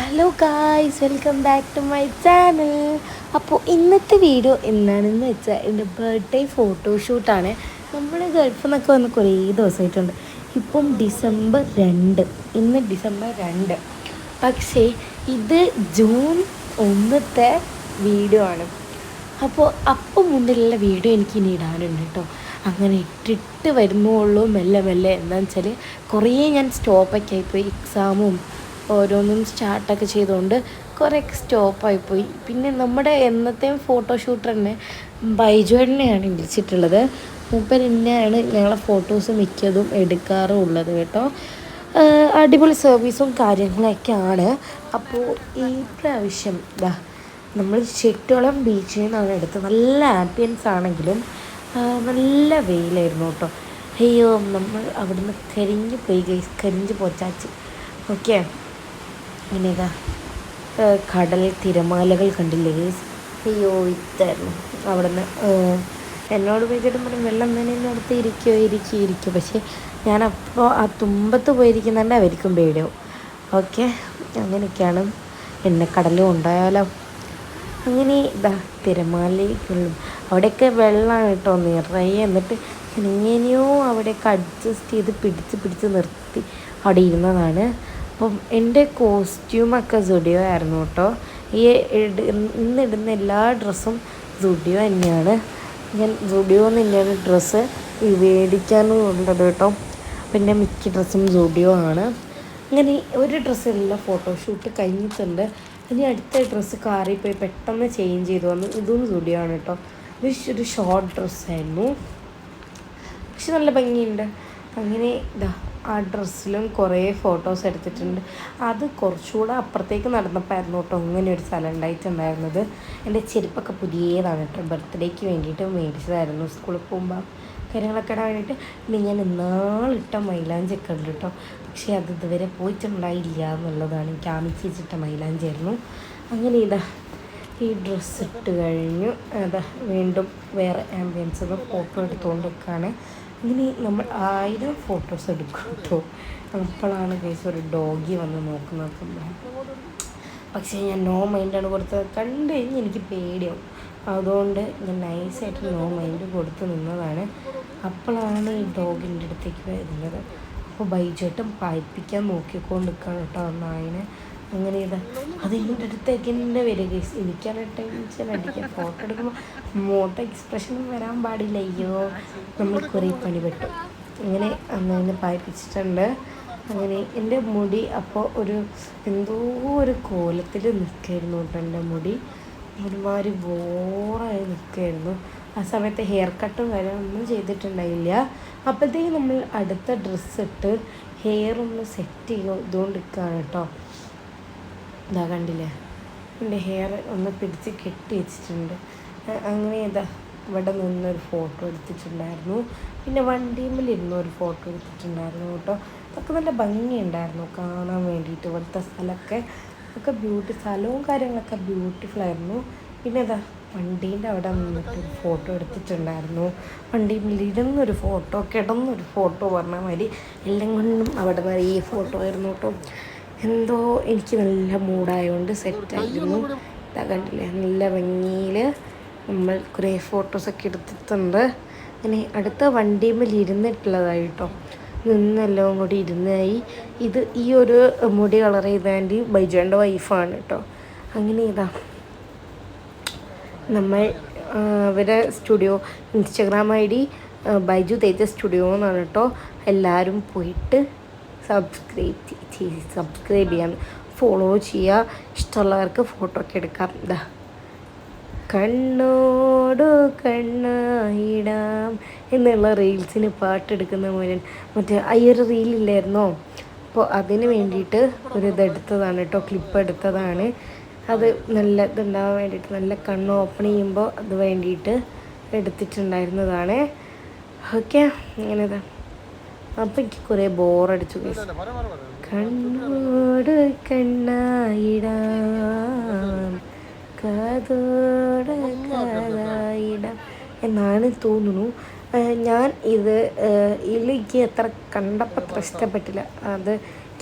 Hello guys, welcome back to my channel. അപ്പോൾ ഇന്നത്തെ video എന്താണെന്ന് വെച്ചാൽ എൻ്റെ ബർത്ത്ഡേ ഫോട്ടോഷൂട്ടാണ്. നമ്മൾ ഗൾഫിൽ നിന്നൊക്കെ വന്ന് കുറേ ദിവസമായിട്ടുണ്ട്. ഇപ്പം ഡിസംബർ 2, ഇന്ന് ഡിസംബർ 2, പക്ഷേ ഇത് ജൂൺ 1 വീഡിയോ ആണ്. അപ്പോൾ മുന്നിലുള്ള വീഡിയോ എനിക്ക് ഇനി ഇടാനുണ്ട് കേട്ടോ. അങ്ങനെ ഇട്ടിട്ട് വരുന്നുള്ളൂ മെല്ലെ മെല്ലെ. എന്താണെന്ന് വെച്ചാൽ കുറേ ഞാൻ സ്റ്റോപ്പൊക്കെ ആയിപ്പോയി, എക്സാമും ഓരോന്നും സ്റ്റാർട്ടൊക്കെ ചെയ്തുകൊണ്ട് കുറേ സ്റ്റോപ്പായിപ്പോയി. പിന്നെ നമ്മുടെ എന്നത്തെയും ഫോട്ടോഷൂട്ട് തന്നെ ബൈജുവേട്ടനെയാണ് വിളിച്ചിട്ടുള്ളത്. മൂപ്പർ തന്നെയാണ് ഞങ്ങളെ ഫോട്ടോസ് മിക്കതും എടുക്കാറും ഉള്ളത് കേട്ടോ. അടിപൊളി സർവീസും കാര്യങ്ങളൊക്കെയാണ്. അപ്പോൾ ഈ പ്രാവശ്യം നമ്മൾ ചെട്ടോളം ബീച്ചിൽ നിന്നാണ് എടുത്തത്. നല്ല ആംബിയൻസ് ആണെങ്കിലും നല്ല വെയിലായിരുന്നു കേട്ടോ. അയ്യോ, നമ്മൾ അവിടുന്ന് കരിഞ്ഞു പോച്ചാച്ച്. ഓക്കെ, ഇങ്ങനെ കടൽ തിരമാലകൾ കണ്ടില്ലേ ഗൈസ്? അയ്യോ, ഇതായിരുന്നു അവിടുന്ന്. എന്നോട് പോയിട്ട് പറഞ്ഞു വെള്ളം നനയുന്നിടത്ത് ഇരിക്കുമോ. പക്ഷേ ഞാനപ്പോൾ ആ തുമ്പത്ത് പോയിരിക്കുന്നുണ്ട് അവർക്കും പേടിയാവും. ഓക്കെ, അങ്ങനെയൊക്കെയാണ്. എന്നെ കടലും ഉണ്ടായാലോ. അങ്ങനെ തിരമാലയ്ക്കുള്ളും അവിടെയൊക്കെ വെള്ളമാണ് കേട്ടോ നിറയെ. എന്നിട്ട് എങ്ങനെയോ അവിടെയൊക്കെ അഡ്ജസ്റ്റ് ചെയ്ത് പിടിച്ച് നിർത്തി അവിടെ ഇരുന്നതാണ്. അപ്പം എൻ്റെ കോസ്റ്റ്യൂമൊക്കെ സുഡിയോ ആയിരുന്നു കേട്ടോ. ഇന്നിടുന്ന എല്ലാ ഡ്രസ്സും സുഡിയോ തന്നെയാണ്. ഞാൻ സുഡിയോന്ന് തന്നെയാണ് ഡ്രസ്സ് മേടിക്കാനും ഉള്ളത് കേട്ടോ. പിന്നെ മിക്ക ഡ്രസ്സും സുഡിയോ ആണ്. അങ്ങനെ ഒരു ഡ്രസ്സിലുള്ള ഫോട്ടോഷൂട്ട് കഴിഞ്ഞിട്ടുണ്ട്. ഇനി അടുത്ത ഡ്രസ്സ് കാറിൽ പോയി പെട്ടെന്ന് ചേഞ്ച് ചെയ്തു വന്നു. ഇതും സുഡിയോ ആണ് കേട്ടോ. ഇത് ഒരു ഷോർട്ട് ഡ്രസ്സായിരുന്നു, പക്ഷെ നല്ല ഭംഗിയുണ്ട്. അങ്ങനെ ആ ഡ്രസ്സിലും കുറേ ഫോട്ടോസ് എടുത്തിട്ടുണ്ട്. അത് കുറച്ചുകൂടെ അപ്പുറത്തേക്ക് നടന്നപ്പോഴായിരുന്നു കേട്ടോ അങ്ങനെ ഒരു സ്ഥലം ഉണ്ടായിട്ടുണ്ടായിരുന്നത്. എൻ്റെ ചെരുപ്പൊക്കെ പുതിയതാണ് കേട്ടോ. ബർത്ത്ഡേക്ക് വേണ്ടിയിട്ട് മേടിച്ചതായിരുന്നു. സ്കൂളിൽ പോകുമ്പോൾ കാര്യങ്ങളൊക്കെ ഇടാൻ വേണ്ടിയിട്ട്. പിന്നെ ഞാൻ ഇന്നാളിട്ട മൈലാഞ്ചൊക്കെ ഉണ്ട് കേട്ടോ. പക്ഷേ അത് ഇതുവരെ പോയിട്ടുണ്ടായില്ല എന്നുള്ളതാണ്. എനിക്ക് ആമിച്ചിട്ട മൈലാഞ്ചായിരുന്നു. അങ്ങനെ ഈ ഡ്രസ്സ് ഇട്ട് കഴിഞ്ഞു. വീണ്ടും വേറെ ആംബിയൻസ് ഫോട്ടോ എടുത്തുകൊണ്ട് വെക്കുകയാണ്. ഇങ്ങനെ നമ്മൾ 1000 ഫോട്ടോസ് എടുക്കും കേട്ടോ. അപ്പോഴാണ് കേസ് ഒരു ഡോഗി വന്ന് നോക്കുന്നത്. പക്ഷേ ഞാൻ നോ മൈൻഡാണ് കൊടുത്തത്. കണ്ടു കഴിഞ്ഞ് എനിക്ക് പേടിയാവും. അതുകൊണ്ട് ഞാൻ നൈസായിട്ട് നോ മൈൻഡ് കൊടുത്ത് നിന്നതാണ്. അപ്പോഴാണ് ഈ ഡോഗിൻ്റെ അടുത്തേക്ക് വരുന്നത്. അപ്പോൾ ബൈജേട്ടൻ പായിപ്പിക്കാൻ നോക്കിക്കൊണ്ടിരിക്കുകയാണ് കേട്ടോ നായിനെ. അങ്ങനെ അതിൻ്റെ അടുത്തേക്ക് തന്നെ വരിക. എനിക്കാണ് ടെൻഷൻ അടിക്കുക. ഫോട്ടോ എടുക്കുമ്പോൾ മോട്ടോ എക്സ്പ്രഷനും വരാൻ പാടില്ല. അയ്യോ, നമ്മൾ കുറേ പണിപ്പെട്ടു. അങ്ങനെ അന്നതിനെ പായിപ്പിച്ചിട്ടുണ്ട്. അങ്ങനെ എൻ്റെ മുടി അപ്പോൾ എന്തോ ഒരു കോലത്തിൽ നിൽക്കുകയായിരുന്നു കേട്ടോ. എൻ്റെ മുടി ഒരുമാതിരി ബോറായി നിൽക്കുകയായിരുന്നു. ആ സമയത്ത് ഹെയർ കട്ടും കാര്യമൊന്നും ചെയ്തിട്ടുണ്ടായില്ല. അപ്പോഴത്തേക്കും നമ്മൾ അടുത്ത ഡ്രസ്സ് ഇട്ട് ഹെയർ ഒന്ന് സെറ്റ് ചെയ്തുകൊണ്ടിരിക്കുകയാണ് കേട്ടോ. കണ്ടില്ലേ, എൻ്റെ ഹെയർ ഒന്ന് പിടിച്ച് കെട്ടി വെച്ചിട്ടുണ്ട്. അങ്ങനെ ഇവിടെ നിന്നൊരു ഫോട്ടോ എടുത്തിട്ടുണ്ടായിരുന്നു. പിന്നെ വണ്ടിയുമ്മിലിരുന്ന് ഒരു ഫോട്ടോ എടുത്തിട്ടുണ്ടായിരുന്നു കേട്ടോ. അതൊക്കെ നല്ല ഭംഗിയുണ്ടായിരുന്നു കാണാൻ വേണ്ടിയിട്ട്. ഇവിടുത്തെ സ്ഥലമൊക്കെ സ്ഥലവും കാര്യങ്ങളൊക്കെ ബ്യൂട്ടിഫുൾ ആയിരുന്നു. പിന്നെ വണ്ടീൻ്റെ അവിടെ നിന്നിട്ടൊരു ഫോട്ടോ എടുത്തിട്ടുണ്ടായിരുന്നു. വണ്ടിയിലിരുന്നൊരു ഫോട്ടോ, കിടന്നൊരു ഫോട്ടോ പറഞ്ഞ മാതിരി എല്ലാം കൊണ്ടും അവിടെ നിറയെ ഫോട്ടോ ആയിരുന്നു കേട്ടോ. എന്തോ എനിക്ക് നല്ല മൂഡായതുകൊണ്ട് സെറ്റായിരുന്നു. കണ്ടില്ലേ, നല്ല ഭംഗിയിൽ നമ്മൾ കുറേ ഫോട്ടോസൊക്കെ എടുത്തിട്ടുണ്ട്. അങ്ങനെ അടുത്ത വണ്ടിയിൽ ഇരുന്നിട്ടുള്ളതായി കേട്ടോ. നിന്നെല്ലാം കൂടി ഇരുന്നായി. ഈ ഒരു മുടി കളർ ചെയ്താൻ്റെ ബൈജുവിൻ്റെ വൈഫാണ് കേട്ടോ. അങ്ങനെ നമ്മൾ അവരെ studio Instagram ID Baiju Teja studio എന്നാണ് കേട്ടോ. എല്ലാവരും പോയിട്ട് സബ്സ്ക്രൈബ് ചെയ്യാൻ, ഫോളോ ചെയ്യുക. ഇഷ്ടമുള്ളവർക്ക് ഫോട്ടോ ഒക്കെ എടുക്കാം. കണ്ണോടു കണ്ണായിടാം എന്നുള്ള റീൽസിന് പാട്ടെടുക്കുന്ന മോനൻ മറ്റേ ഒരു റീലില്ലായിരുന്നോ? അപ്പോൾ അതിന് വേണ്ടിയിട്ട് ഇതെടുത്തതാണ് കേട്ടോ. ക്ലിപ്പ് എടുത്തതാണ്. അത് നല്ല ഇതുണ്ടാവാൻ വേണ്ടിയിട്ട്, നല്ല കണ്ണ് ഓപ്പൺ ചെയ്യുമ്പോൾ അത് വേണ്ടിയിട്ട് എടുത്തിട്ടുണ്ടായിരുന്നതാണ്. ഓക്കെ, അങ്ങനെ അപ്പം എനിക്ക് കുറേ ബോറടിച്ചു. കണ്ണോട് കണ്ണായിടാം കാതോട് കാതായിടാം എന്നാണ് തോന്നുന്നു. ഞാൻ എനിക്ക് അത്ര കണ്ടപ്പോൾ അത്ര ഇഷ്ടപ്പെട്ടില്ല. അത്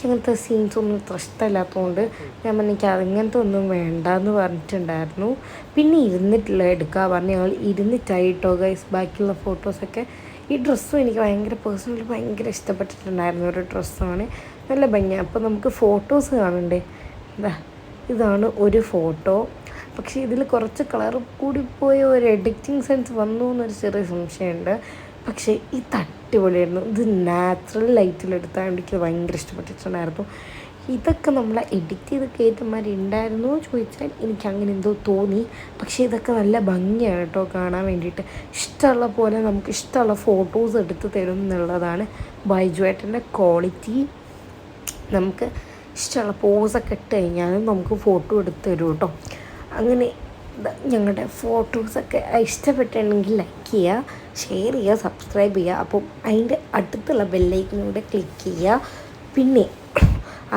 അങ്ങനത്തെ സീൻസ് ഒന്നും ഇത്ര ഇഷ്ടമില്ലാത്തതുകൊണ്ട് ഞാൻ എനിക്ക് അങ്ങനത്തെ ഒന്നും വേണ്ടെന്ന് പറഞ്ഞിട്ടുണ്ടായിരുന്നു. പിന്നെ ഇരുന്നിട്ടില്ല എടുക്കുക പറഞ്ഞ് ഞങ്ങൾ ഇരുന്നിട്ടായിട്ടോ ഗൈസ് ബാക്കിയുള്ള ഫോട്ടോസൊക്കെ. ഈ ഡ്രസ്സും എനിക്ക് ഭയങ്കര പേഴ്സണലി ഭയങ്കര ഇഷ്ടപ്പെട്ടിട്ടുണ്ടായിരുന്ന ഒരു ഡ്രസ്സാണ്. നല്ല ഭംഗിയാണ്. അപ്പോൾ നമുക്ക് ഫോട്ടോസ് കാണണ്ടേ. ഇതാണ് ഒരു ഫോട്ടോ. പക്ഷേ ഇതിൽ കുറച്ച് കളർ കൂടിപ്പോയ ഒരു എഡിറ്റിംഗ് സെൻസ് വന്നു എന്നൊരു ചെറിയ സംശയമുണ്ട്. പക്ഷേ ഇത് അടിപൊളിയായിരുന്നു. ഇത് നാച്ചുറൽ ലൈറ്റിലെടുത്താൽ എനിക്ക് ഭയങ്കര ഇഷ്ടപ്പെട്ടിട്ടുണ്ടായിരുന്നു. ഇതൊക്കെ നമ്മൾ എഡിറ്റ് ചെയ്ത് കയറ്റന്മാരുണ്ടായിരുന്നോ ചോദിച്ചാൽ എനിക്ക് അങ്ങനെ എന്തോ തോന്നി. പക്ഷേ ഇതൊക്കെ നല്ല ഭംഗിയാണ് കേട്ടോ കാണാൻ വേണ്ടിയിട്ട്. ഇഷ്ടമുള്ള പോലെ നമുക്ക് ഇഷ്ടമുള്ള ഫോട്ടോസ് എടുത്ത് തരും എന്നുള്ളതാണ് ബൈജുവേട്ടൻ്റെ ക്വാളിറ്റി. നമുക്ക് ഇഷ്ടമുള്ള പോസൊക്കെ ഇട്ട് കഴിഞ്ഞാലും നമുക്ക് ഫോട്ടോ എടുത്ത് തരും കേട്ടോ. അങ്ങനെ ഞങ്ങളുടെ ഫോട്ടോസൊക്കെ ഇഷ്ടപ്പെട്ടിട്ടുണ്ടെങ്കിൽ ലൈക്ക് ചെയ്യുക, ഷെയർ ചെയ്യുക, സബ്സ്ക്രൈബ് ചെയ്യുക. അപ്പം അതിൻ്റെ അടുത്തുള്ള ബെല്ലൈക്കനൂടെ ക്ലിക്ക് ചെയ്യുക. പിന്നെ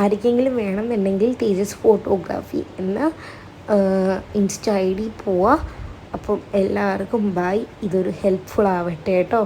ആർക്കെങ്കിലും വേണമെന്നുണ്ടെങ്കിൽ തേജസ് ഫോട്ടോഗ്രാഫി എന്ന ഇൻസ്റ്റ ID പോവുക. അപ്പം എല്ലാവർക്കും ബൈ. ഇതൊരു ഹെൽപ്ഫുൾ ആവട്ടെ കേട്ടോ.